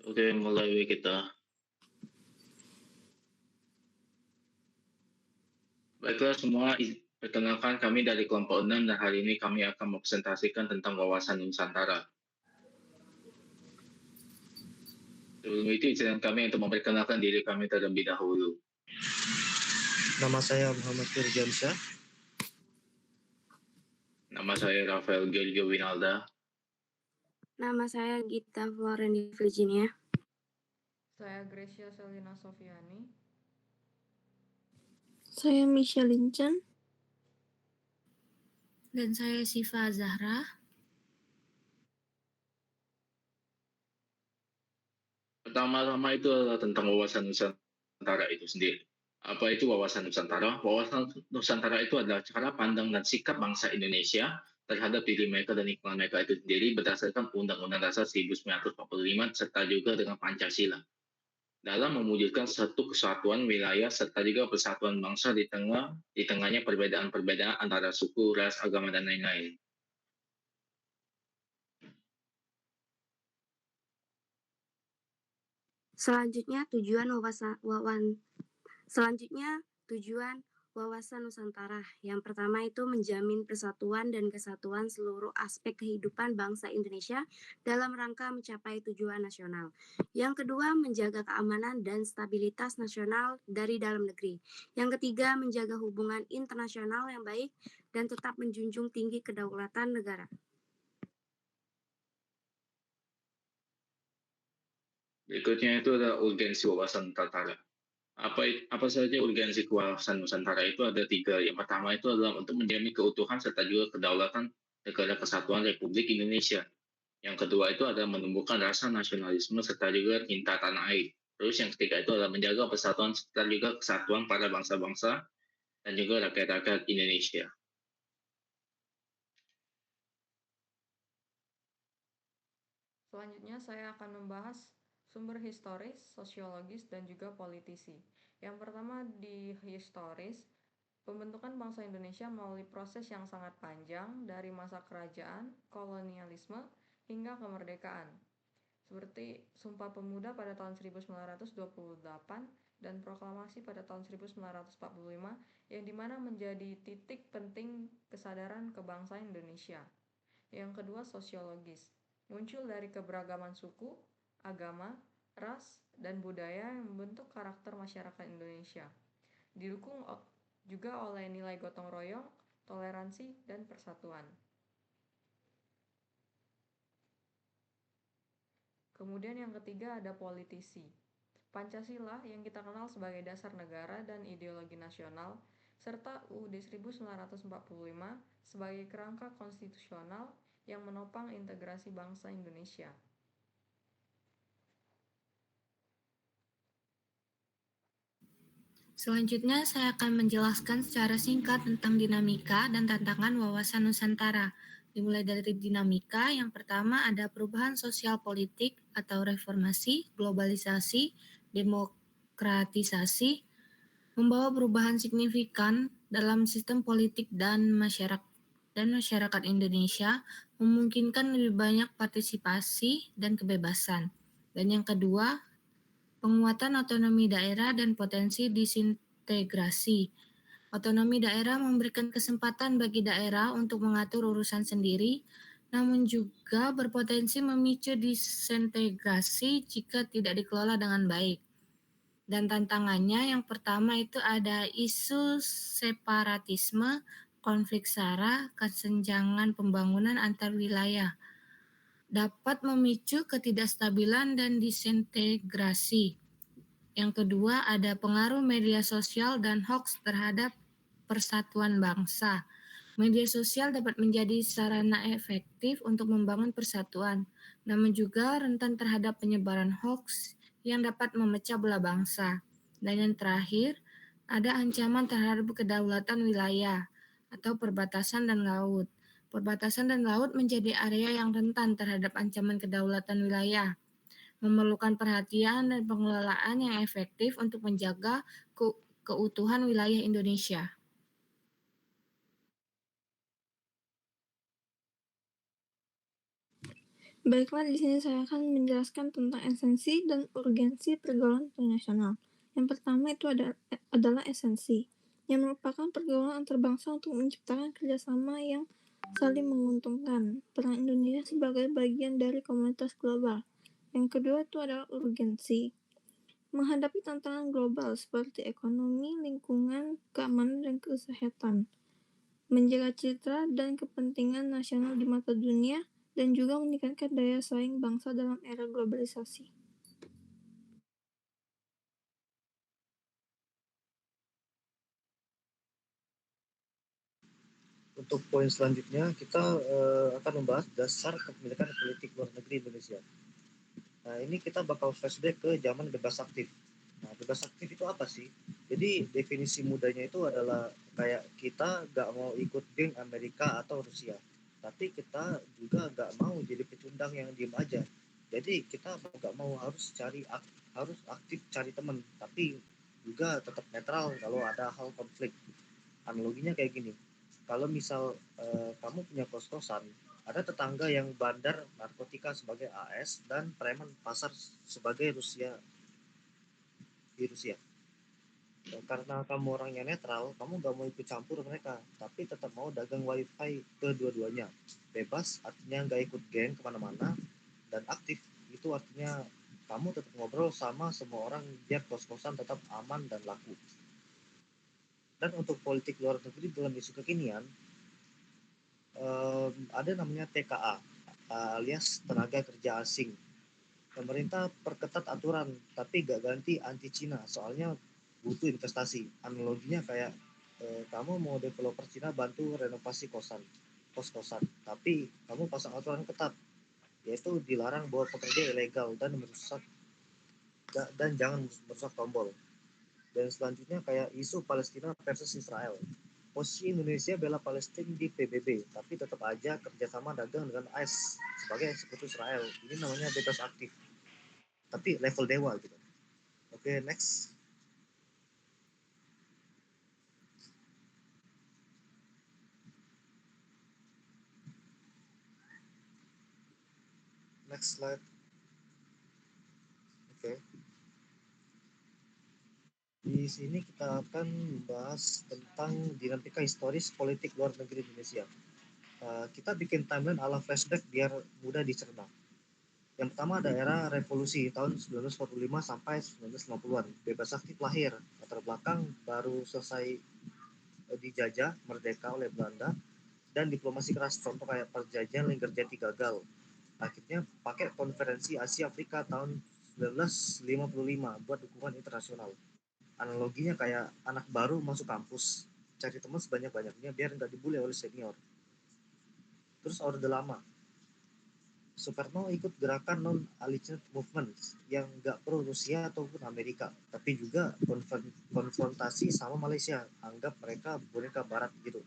Oke, mulai kita. Baiklah semua, perkenalkan kami dari kelompok 6 dan hari ini kami akan mempresentasikan tentang wawasan Nusantara. Sebelum itu, izinkan kami untuk memperkenalkan diri kami terlebih dahulu. Nama saya Muhammad Firjansyah. Nama saya Rafael Giorgio Winalda. Nama saya Gita Floreni Virginia. Saya Gracia Selina Sofiani. Saya Michelle Lincoln. Dan saya Siva Zahra. Pertama-tama itu adalah tentang wawasan Nusantara itu sendiri. Apa itu wawasan Nusantara? Wawasan Nusantara itu adalah cara pandang dan sikap bangsa Indonesia terhadap diri mereka dan lingkungan mereka itu sendiri berdasarkan Undang-Undang Dasar 1945 serta juga dengan Pancasila. Dalam mewujudkan satu kesatuan wilayah serta juga persatuan bangsa di tengahnya perbedaan-perbedaan antara suku, ras, agama, dan lain-lain. Selanjutnya tujuan wawasan Nusantara. Yang pertama itu menjamin persatuan dan kesatuan seluruh aspek kehidupan bangsa Indonesia dalam rangka mencapai tujuan nasional. Yang kedua, menjaga keamanan dan stabilitas nasional dari dalam negeri. Yang ketiga, menjaga hubungan internasional yang baik dan tetap menjunjung tinggi kedaulatan negara. Berikutnya itu adalah urgensi wawasan Nusantara. Apa saja urgensi wawasan Nusantara itu ada 3. Yang pertama itu adalah untuk menjamin keutuhan serta juga kedaulatan negara kesatuan Republik Indonesia. Yang kedua itu adalah menumbuhkan rasa nasionalisme serta juga cinta tanah air. Terus yang ketiga itu adalah menjaga persatuan serta juga kesatuan para bangsa-bangsa dan juga rakyat-rakyat Indonesia. Selanjutnya saya akan membahas sumber historis, sosiologis, dan juga politisi. Yang pertama di historis, pembentukan bangsa Indonesia melalui proses yang sangat panjang dari masa kerajaan, kolonialisme, hingga kemerdekaan. Seperti Sumpah Pemuda pada tahun 1928 dan Proklamasi pada tahun 1945 yang dimana menjadi titik penting kesadaran kebangsaan Indonesia. Yang kedua, sosiologis. Muncul dari keberagaman suku, agama, ras, dan budaya yang membentuk karakter masyarakat Indonesia. Didukung juga oleh nilai gotong royong, toleransi, dan persatuan. Kemudian yang ketiga ada politisi. Pancasila yang kita kenal sebagai dasar negara dan ideologi nasional, serta UUD 1945 sebagai kerangka konstitusional yang menopang integrasi bangsa Indonesia. Selanjutnya saya akan menjelaskan secara singkat tentang dinamika dan tantangan wawasan Nusantara. Dimulai dari dinamika, yang pertama ada perubahan sosial politik atau reformasi, globalisasi, demokratisasi, membawa perubahan signifikan dalam sistem politik dan masyarakat Indonesia, memungkinkan lebih banyak partisipasi dan kebebasan. Dan yang kedua, penguatan otonomi daerah dan potensi disintegrasi. Otonomi daerah memberikan kesempatan bagi daerah untuk mengatur urusan sendiri, namun juga berpotensi memicu disintegrasi jika tidak dikelola dengan baik. Dan tantangannya yang pertama itu ada isu separatisme, konflik SARA, kesenjangan pembangunan antar wilayah. Dapat memicu ketidakstabilan dan disintegrasi. Yang kedua ada pengaruh media sosial dan hoax terhadap persatuan bangsa. Media sosial dapat menjadi sarana efektif untuk membangun persatuan, namun juga rentan terhadap penyebaran hoax yang dapat memecah belah bangsa. Dan yang terakhir, ada ancaman terhadap kedaulatan wilayah atau perbatasan dan laut. Perbatasan dan laut menjadi area yang rentan terhadap ancaman kedaulatan wilayah, memerlukan perhatian dan pengelolaan yang efektif untuk menjaga keutuhan wilayah Indonesia. Baiklah, di sini saya akan menjelaskan tentang esensi dan urgensi pergaulan internasional. Yang pertama itu adalah esensi, yang merupakan pergaulan antar bangsa untuk menciptakan kerjasama yang saling menguntungkan. Peran Indonesia sebagai bagian dari komunitas global. Yang kedua itu adalah urgensi, menghadapi tantangan global seperti ekonomi, lingkungan, keamanan, dan kesehatan, menjaga citra dan kepentingan nasional di mata dunia, dan juga meningkatkan daya saing bangsa dalam era globalisasi. Untuk poin selanjutnya, kita akan membahas dasar kepemilikan politik luar negeri Indonesia. Nah, ini kita bakal flashback ke zaman bebas aktif. Nah, bebas aktif itu apa sih? Jadi definisi mudanya itu adalah kayak kita gak mau ikut geng Amerika atau Rusia, tapi kita juga gak mau jadi pecundang yang diem aja. Jadi kita gak mau harus aktif cari teman, tapi juga tetap netral kalau ada hal konflik. Analoginya kayak gini, kalau misal kamu punya kos-kosan, ada tetangga yang bandar narkotika sebagai AS dan preman pasar sebagai di Rusia. Karena kamu orangnya netral, kamu gak mau ikut campur mereka, tapi tetap mau dagang wifi kedua-duanya. Bebas artinya gak ikut geng kemana-mana, dan aktif itu artinya kamu tetap ngobrol sama semua orang biar kos-kosan tetap aman dan laku. Dan untuk politik luar negeri dalam isu kekinian, ada namanya TKA alias tenaga kerja asing. Pemerintah perketat aturan tapi gak ganti anti Cina, soalnya butuh investasi. Analoginya kayak kamu mau developer Cina bantu renovasi kos-kosan, tapi kamu pasang aturan ketat, yaitu dilarang bawa pekerja ilegal dan jangan merusak tombol. Dan selanjutnya kayak isu Palestina versus Israel. Posisi Indonesia bela Palestina di PBB, tapi tetap aja kerjasama dagang dengan AS sebagai sekutu Israel. Ini namanya bebas aktif, tapi level dewa gitu. Oke, next. Next slide. Oke. Di sini kita akan membahas tentang dinamika historis politik luar negeri Indonesia. Kita bikin timeline ala flashback biar mudah dicerna. Yang pertama ada era revolusi tahun 1945 sampai 1950-an. Bebas aktif lahir, latar belakang baru selesai dijajah merdeka oleh Belanda, dan diplomasi keras, contoh kayak perjanjian Linggarjati gagal. Akhirnya pakai konferensi Asia Afrika tahun 1955 buat dukungan internasional. Analoginya kayak anak baru masuk kampus, cari teman sebanyak-banyaknya biar nggak dibully oleh senior. Terus Orde Lama, Soekarno ikut gerakan non-aligned movement yang nggak pro Rusia ataupun Amerika, tapi juga konfrontasi sama Malaysia, anggap mereka boneka barat gitu.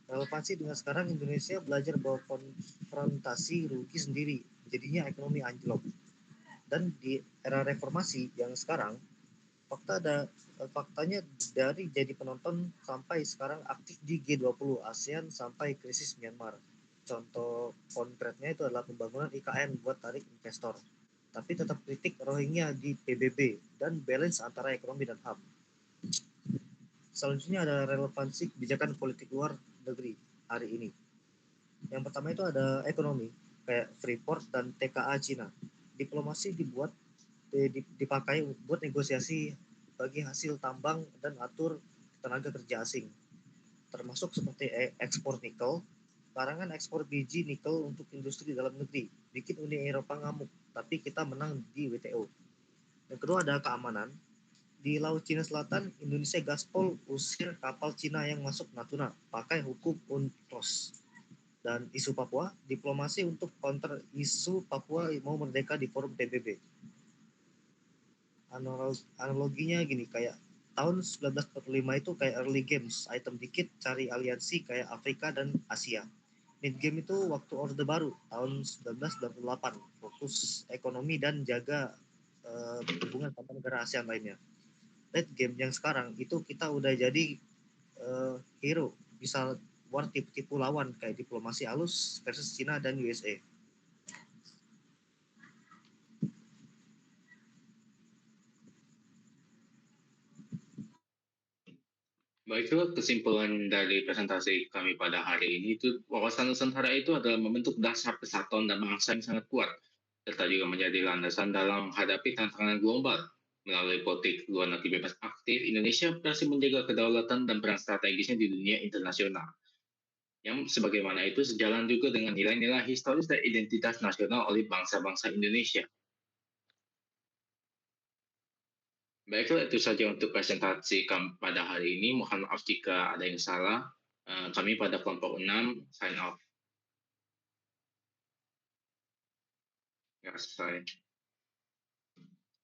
Relevansi dengan sekarang, Indonesia belajar bahwa konfrontasi rugi sendiri, jadinya ekonomi anjlok. Dan di era reformasi yang sekarang, faktanya dari jadi penonton sampai sekarang aktif di G20, ASEAN sampai krisis Myanmar. Contoh konkretnya itu adalah pembangunan IKN buat tarik investor, tapi tetap kritik Rohingya di PBB dan balance antara ekonomi dan HAM. Selanjutnya ada relevansi kebijakan politik luar negeri hari ini. Yang pertama itu ada ekonomi, kayak Freeport dan TKA Cina. Diplomasi dipakai buat negosiasi bagi hasil tambang dan atur tenaga kerja asing, termasuk seperti ekspor nikel, larangan ekspor biji nikel untuk industri dalam negeri, bikin Uni Eropa ngamuk, tapi kita menang di WTO. Yang kedua ada keamanan. Di Laut Cina Selatan, Indonesia gaspol usir kapal Cina yang masuk Natuna, pakai hukum UNCLOS. Dan isu Papua, diplomasi untuk counter isu Papua mau merdeka di forum PBB. Analoginya gini, kayak tahun 1945 itu kayak early games, item dikit, cari aliansi kayak Afrika dan Asia. Mid game itu waktu Orde Baru, tahun 1998, fokus ekonomi dan jaga hubungan sama negara ASEAN lainnya. Late game yang sekarang itu kita udah jadi hero, bisa war tipu-tipu lawan kayak diplomasi halus versus Cina dan USA. Baiklah, kesimpulan dari presentasi kami pada hari ini itu wawasan Nusantara itu adalah membentuk dasar kesatuan dan bangsa yang sangat kuat, serta juga menjadi landasan dalam menghadapi tantangan global. Melalui politik luar negeri bebas aktif, Indonesia berhasil menjaga kedaulatan dan peran strategisnya di dunia internasional. Yang sebagaimana itu sejalan juga dengan nilai-nilai historis dan identitas nasional oleh bangsa-bangsa Indonesia. Baiklah, itu saja untuk presentasi kami pada hari ini. Mohon maaf jika ada yang salah. Kami pada kelompok 6 sign off. Ya, selesai.